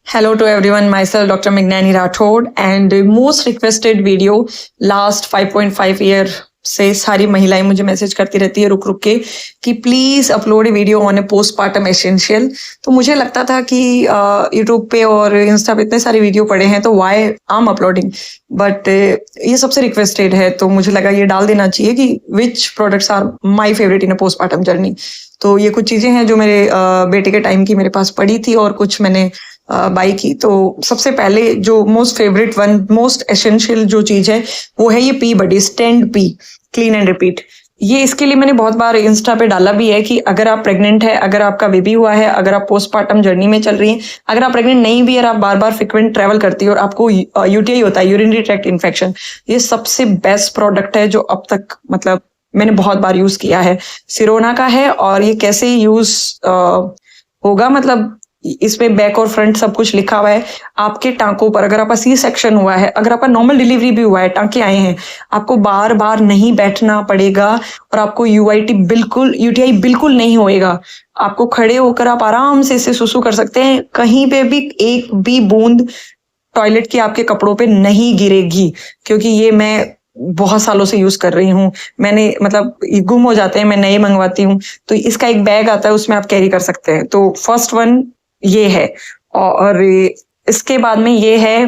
Hello to everyone, myself Dr. Mignani Rathod and most requested video last 5.5 year से सारी महिलाएं मुझे message करती रहती है रुक रुक के कि please upload A video on A postpartum essential. तो मुझे लगता था कि यूट्यूब पे और इंस्टा पे इतने सारे वीडियो पड़े हैं तो why I am uploading, but ये सबसे रिक्वेस्टेड है तो मुझे लगा ये डाल देना चाहिए कि which products are my favourite in a postpartum journey. तो ये कुछ चीजें हैं जो मेरे बेटे के टाइम की मेरे पास पड़ी थी और कुछ मैंने बाई की। तो सबसे पहले जो most favourite one most essential जो चीज है वो है ये pee buddy stand pee clean and repeat. ये इसके लिए मैंने बहुत बार इंस्टा पे डाला भी है कि अगर आप प्रेग्नेंट है, अगर आपका बेबी हुआ है, अगर आप पोस्टपार्टम जर्नी में चल रही हैं, अगर आप प्रेग्नेंट नहीं भी और आप बार बार फ्रिक्वेंट ट्रैवल करती है और आपको यूटीआई होता है, यूरिनरी ट्रैक्ट इन्फेक्शन, ये सबसे बेस्ट प्रोडक्ट है जो अब तक मतलब मैंने बहुत बार यूज किया है। सिरोना का है और ये कैसे यूज होगा मतलब इसमें बैक और फ्रंट सब कुछ लिखा हुआ है। आपके टांकों पर अगर आपका सी सेक्शन हुआ है, अगर आपका नॉर्मल डिलीवरी भी हुआ है, टांके आए हैं, आपको बार बार नहीं बैठना पड़ेगा और आपको यूटीआई बिल्कुल नहीं होएगा। आपको खड़े होकर आप आराम से इसे सुसु कर सकते हैं, कहीं पे भी एक भी बूंद टॉयलेट की आपके कपड़ों पे नहीं गिरेगी, क्योंकि ये मैं बहुत सालों से यूज कर रही हूँ। मैंने मतलब गुम हो जाते हैं, मैं नए मंगवाती हूँ तो इसका एक बैग आता है उसमें आप कैरी कर सकते हैं। तो फर्स्ट वन ये है। और इसके बाद में ये है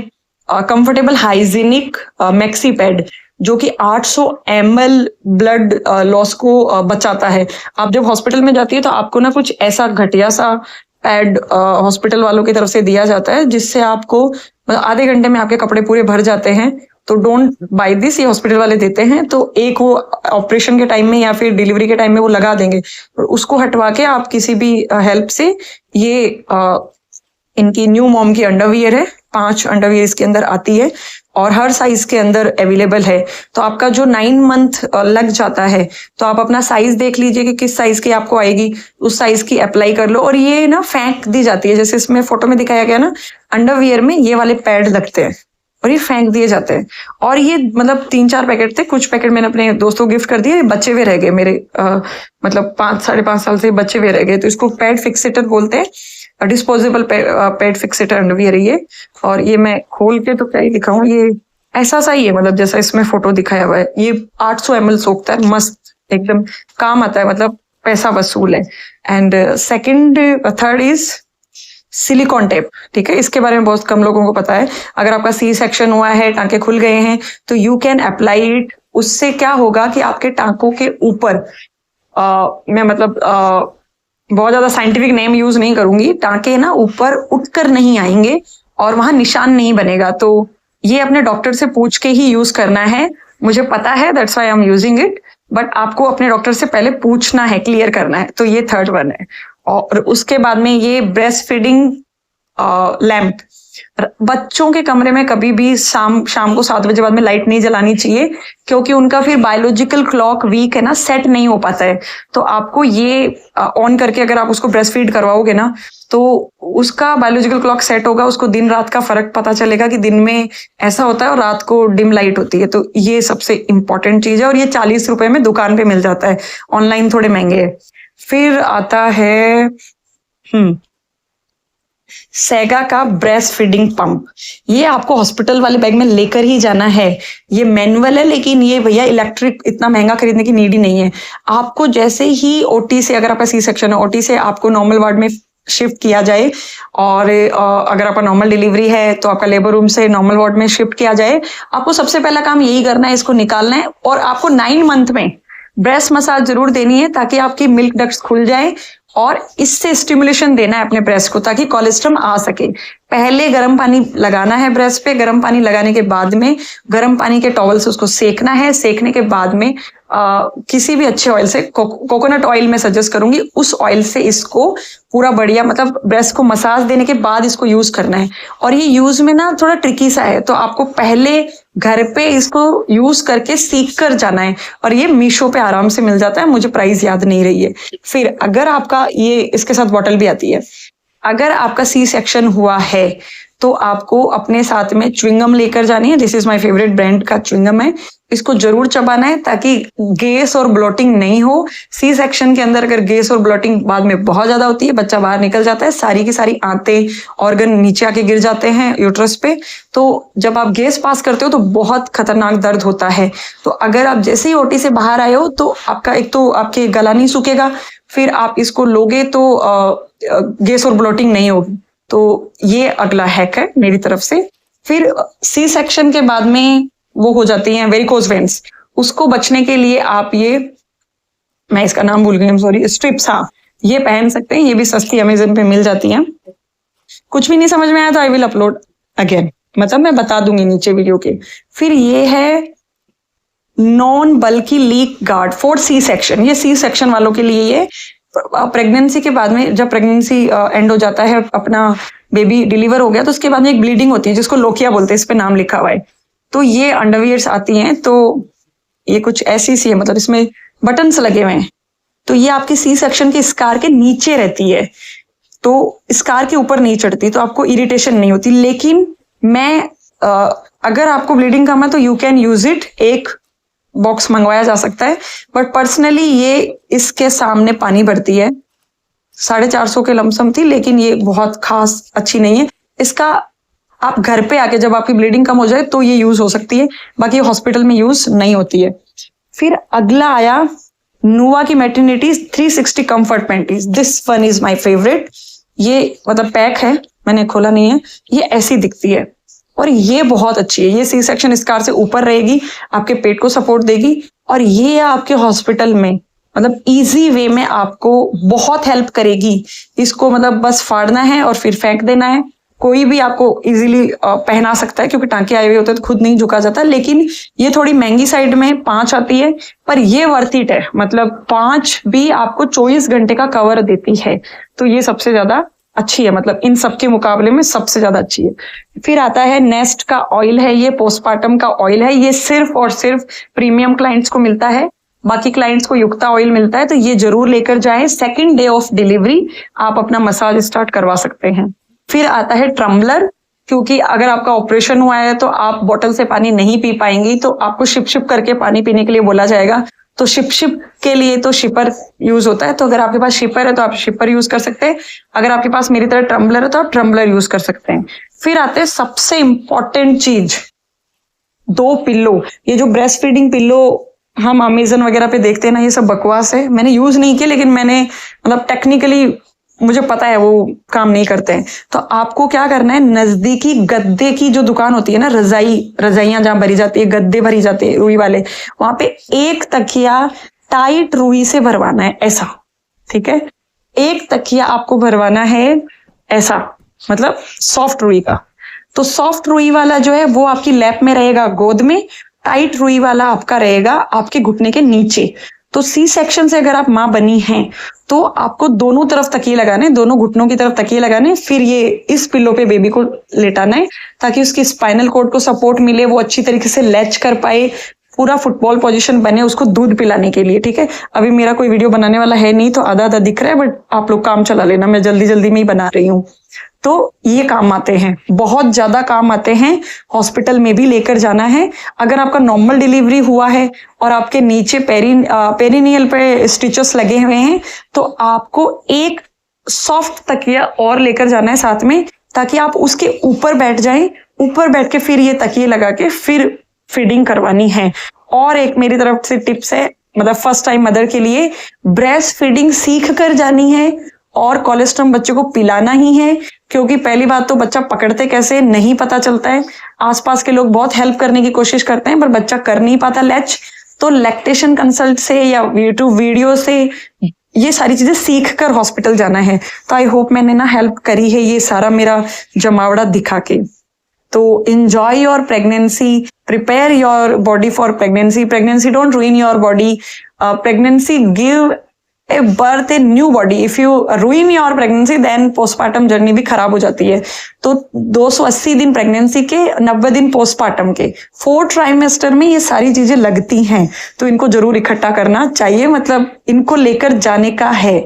कंफर्टेबल हाइजीनिक मैक्सी पैड जो कि 800 ml ब्लड लॉस को बचाता है। आप जब हॉस्पिटल में जाती है तो आपको ना कुछ ऐसा घटिया सा पैड हॉस्पिटल वालों की तरफ से दिया जाता है जिससे आपको आधे घंटे में आपके कपड़े पूरे भर जाते हैं। तो डोंट बाय दिस, ये हॉस्पिटल वाले देते हैं। तो एक वो ऑपरेशन के टाइम में या फिर डिलीवरी के टाइम में वो लगा देंगे और उसको हटवा के आप किसी भी हेल्प से ये इनकी न्यू मॉम की अंडरवियर है, 5 अंडरवियर इसके अंदर आती है और हर साइज के अंदर अवेलेबल है। तो आपका जो 9 मंथ लग जाता है तो आप अपना साइज देख लीजिए कि किस साइज की आपको आएगी, उस साइज की अप्लाई कर लो। और ये ना फेंक दी जाती है, जैसे इसमें फोटो में दिखाया गया ना, अंडरवियर में ये वाले पैड लगते हैं और ये फेंक दिए जाते हैं। और ये मतलब 3-4 पैकेट थे, कुछ पैकेट मैंने अपने दोस्तों को गिफ्ट कर दिए, बच्चे हुए रह गए मेरे मतलब 5-5.5 साल से बच्चे हुए रह गए। तो इसको पैड फिक्सेटर बोलते हैं, डिस्पोजेबल पैड फिक्सेटर अंडरवियर है ये। और ये मैं खोल के तो क्या ही दिखाऊं, ये ऐसा सा ही है मतलब जैसा इसमें फोटो दिखाया हुआ है। ये 800 ml सोखता है, मस्त एकदम काम आता है, मतलब पैसा वसूल है। And third is silicon tape. ठीक है, इसके बारे में बहुत कम लोगों को पता है। अगर आपका सी सेक्शन हुआ है, टांके खुल गए हैं, तो यू कैन अप्लाई इट। उससे क्या होगा कि आपके टांकों के ऊपर मैं मतलब बहुत ज्यादा साइंटिफिक नेम यूज नहीं करूंगी, टांके ना ऊपर उठकर नहीं आएंगे और वहां निशान नहीं बनेगा। तो ये अपने डॉक्टर से पूछ के ही यूज करना है, मुझे पता है, that's why I am using it, but आपको अपने डॉक्टर से पहले पूछना है, क्लियर करना है। तो ये थर्ड वन है। और उसके बाद में ये ब्रेस्ट फीडिंग लैम्प। बच्चों के कमरे में कभी भी शाम को 7 बजे बाद में लाइट नहीं जलानी चाहिए, क्योंकि उनका फिर बायोलॉजिकल क्लॉक वीक है ना, सेट नहीं हो पाता है। तो आपको ये ऑन करके अगर आप उसको ब्रेस्ट फीड करवाओगे ना तो उसका बायोलॉजिकल क्लॉक सेट होगा, उसको दिन रात का फर्क पता चलेगा कि दिन में ऐसा होता है और रात को डिम लाइट होती है। तो ये सबसे इंपॉर्टेंट चीज है और ये 40 रुपए में दुकान पे मिल जाता है, ऑनलाइन थोड़े महंगे है। फिर आता है सेगा का ब्रेस्ट फीडिंग पंप। ये आपको हॉस्पिटल वाले बैग में लेकर ही जाना है। ये मैनुअल है, लेकिन ये भैया इलेक्ट्रिक इतना महंगा खरीदने की नीड ही नहीं है। आपको जैसे ही ओटी से, अगर आपका सी सेक्शन है, ओटी से आपको नॉर्मल वार्ड में शिफ्ट किया जाए और अगर आपका नॉर्मल डिलीवरी है तो आपका लेबर रूम से नॉर्मल वार्ड में शिफ्ट किया जाए, आपको सबसे पहला काम यही करना है, इसको निकालना है। और आपको 9 मंथ में ब्रेस्ट मसाज जरूर देनी है ताकि आपकी मिल्क डक्ट्स खुल जाए और इससे स्टिमुलेशन देना है अपने ब्रेस्ट को ताकि कोलेस्ट्रम आ सके। पहले गर्म पानी लगाना है ब्रेस्ट पे, गर्म पानी लगाने के बाद में गर्म पानी के टॉवल से उसको सेकना है। सेकने के बाद में किसी भी अच्छे ऑयल से, कोकोनट ऑयल में सजेस्ट करूंगी, उस ऑयल से इसको पूरा बढ़िया मतलब ब्रेस्ट को मसाज देने के बाद इसको यूज करना है। और ये यूज में ना थोड़ा ट्रिकी सा है, तो आपको पहले घर पे इसको यूज करके सीख कर जाना है। और ये मीशो पे आराम से मिल जाता है, मुझे प्राइस याद नहीं रही है। फिर अगर आपका ये इसके साथ बॉटल भी आती है, अगर आपका सी सेक्शन हुआ है तो आपको अपने साथ में च्युइंगम लेकर जानी है। This is my favourite brand का च्युइंगम है, इसको जरूर चबाना है ताकि गैस और ब्लोटिंग नहीं हो। सी सेक्शन के अंदर अगर गैस और ब्लोटिंग बाद में बहुत ज्यादा होती है, बच्चा बाहर निकल जाता है, सारी की सारी आंतें ऑर्गन नीचे आके गिर जाते हैं यूट्रस पे। तो जब आप गैस पास करते हो तो बहुत खतरनाक दर्द होता है। तो अगर आप जैसे ही ओटी से बाहर आए हो तो आपका एक तो आपके गला नहीं सूखेगा, फिर आप इसको लोगे तो गैस और ब्लोटिंग नहीं होगी। तो ये अगला हैक है मेरी तरफ से। फिर सी सेक्शन के बाद में वो हो जाती हैं वेरिकोज वेन्स, उसको बचने के लिए आप ये, मैं इसका नाम भूल गई, सॉरी, स्ट्रिप्स, हाँ, ये पहन सकते हैं। ये भी सस्ती अमेजन पे मिल जाती हैं। कुछ भी नहीं समझ में आया तो आई विल अपलोड अगेन, मतलब मैं बता दूंगी नीचे वीडियो के। फिर ये है non bulky leak guard for C section. ये सी सेक्शन वालों के लिए, ये प्रेगनेंसी के बाद में, जब प्रेगनेंसी एंड हो जाता है, अपना बेबी डिलीवर हो गया, तो उसके बाद में एक ब्लीडिंग होती है जिसको लोकिया बोलते हैं, इस पे नाम लिखा हुआ है। तो ये अंडरवियर्स आती हैं, तो ये कुछ ऐसी सी है, मतलब इसमें बटन्स लगे हुए हैं। तो ये आपकी सी सेक्शन के स्कार के नीचे रहती है, तो स्कार के ऊपर नहीं चढ़ती, तो आपको इरिटेशन नहीं होती। लेकिन मैं अगर आपको ब्लीडिंग कम है तो यू कैन यूज इट, एक बॉक्स मंगवाया जा सकता है। बट पर्सनली ये इसके सामने पानी भरती है, 450 के लमसम थी, लेकिन ये बहुत खास अच्छी नहीं है। इसका आप घर पे आके जब आपकी ब्लीडिंग कम हो जाए तो ये यूज हो सकती है, बाकी हॉस्पिटल में यूज नहीं होती है। फिर अगला आया नुवा की maternity 360 comfort panties. This one is my favourite. ये मतलब पैक है, मैंने खोला नहीं है, ये ऐसी दिखती है और ये बहुत अच्छी है। ये सी सेक्शन स्कार से ऊपर रहेगी, आपके पेट को सपोर्ट देगी, और ये आपके हॉस्पिटल में मतलब इजी वे में आपको बहुत हेल्प करेगी। इसको मतलब बस फाड़ना है और फिर फेंक देना है। कोई भी आपको इजीली पहना सकता है, क्योंकि टांके आए हुए होते हैं तो खुद नहीं झुका जाता। लेकिन ये थोड़ी महंगी साइड में 5 आती है, पर ये वर्थ इट है। मतलब 5 भी आपको 24 घंटे का कवर देती है, तो ये सबसे ज्यादा अच्छी है, मतलब इन सब के मुकाबले में सबसे ज्यादा अच्छी है। फिर आता है नेस्ट का ऑयल है, ये पोस्टपार्टम का ऑयल है। ये सिर्फ और सिर्फ प्रीमियम क्लाइंट्स को मिलता है, बाकी क्लाइंट्स को युक्ता ऑयल मिलता है। तो ये जरूर लेकर जाएं, सेकंड डे ऑफ डिलीवरी आप अपना मसाज स्टार्ट करवा सकते हैं। फिर आता है ट्रम्बलर, क्योंकि अगर आपका ऑपरेशन हुआ है तो आप बोतल से पानी नहीं पी पाएंगी, तो आपको शिप शिप करके पानी पीने के लिए बोला जाएगा। तो शिप शिप के लिए तो शिपर यूज होता है, तो अगर आपके पास शिपर है तो आप शिपर यूज कर सकते हैं। अगर आपके पास मेरी तरह ट्रम्बलर है तो आप ट्रम्बलर यूज कर सकते हैं। फिर आते हैं सबसे इंपॉर्टेंट चीज, 2 पिल्लो। ये जो ब्रेस्ट फीडिंग पिल्लो हम अमेजन वगैरह पे देखते हैं ना, ये सब बकवास है। मैंने यूज नहीं किया, लेकिन मैंने मतलब टेक्निकली मुझे पता है वो काम नहीं करते हैं। तो आपको क्या करना है, नजदीकी गद्दे की जो दुकान होती है ना, रजाइयां जहां भरी जाती है, गद्दे भरी जाते हैं रुई वाले, वहां पे एक तकिया टाइट रुई से भरवाना है, ऐसा, ठीक है। एक तकिया आपको भरवाना है ऐसा, मतलब सॉफ्ट रुई का। तो सॉफ्ट रुई वाला जो है वो आपकी लैप में रहेगा, गोद में। टाइट रुई वाला आपका रहेगा आपके घुटने के नीचे। तो सी सेक्शन से अगर आप माँ बनी हैं तो आपको दोनों तरफ तकिए लगाने, दोनों घुटनों की तरफ तकिए लगाने। फिर ये इस पिल्लो पे बेबी को लेटाना है ताकि उसकी स्पाइनल कॉर्ड को सपोर्ट मिले, वो अच्छी तरीके से लैच कर पाए, पूरा फुटबॉल पोजीशन बने उसको दूध पिलाने के लिए, ठीक है। अभी मेरा कोई वीडियो बनाने वाला है नहीं तो आधा आधा दिख रहा है, बट आप लोग काम चला लेना, मैं जल्दी जल्दी में ही बना रही हूँ। तो ये काम आते हैं, बहुत ज्यादा काम आते हैं, हॉस्पिटल में भी लेकर जाना है। अगर आपका नॉर्मल डिलीवरी हुआ है और आपके नीचे पेरिनियल पे स्टिचेस लगे हुए हैं, तो आपको एक सॉफ्ट तकिया और लेकर जाना है साथ में, ताकि आप उसके ऊपर बैठ जाएं। ऊपर बैठ के फिर ये तकिए लगा के फिर फीडिंग करवानी है। और एक मेरी तरफ से टिप्स है, मतलब फर्स्ट टाइम मदर के लिए, ब्रेस्ट फीडिंग सीख कर जानी है और कोलेस्ट्रम बच्चे को पिलाना ही है। क्योंकि पहली बात तो बच्चा पकड़ते कैसे नहीं पता चलता है, आसपास के लोग बहुत हेल्प करने की कोशिश करते हैं पर बच्चा कर नहीं पाता लैच। तो लैक्टेशन कंसल्ट से या यूट्यूब वीडियो से ये सारी चीजें सीख कर हॉस्पिटल जाना है। तो आई होप मैंने ना हेल्प करी है ये सारा मेरा जमावड़ा दिखा के। तो enjoy your pregnancy, prepare your body for pregnancy. Pregnancy don't ruin your body. Pregnancy give a birth a new body. If you ruin your pregnancy, then postpartum journey भी खराब हो जाती है। तो 280 दिन प्रेगनेंसी के, 90 दिन पोस्टपार्टम के, 4 ट्राइमेस्टर में ये सारी चीजें लगती हैं। तो इनको जरूर इकट्ठा करना चाहिए, मतलब इनको लेकर जाने का है।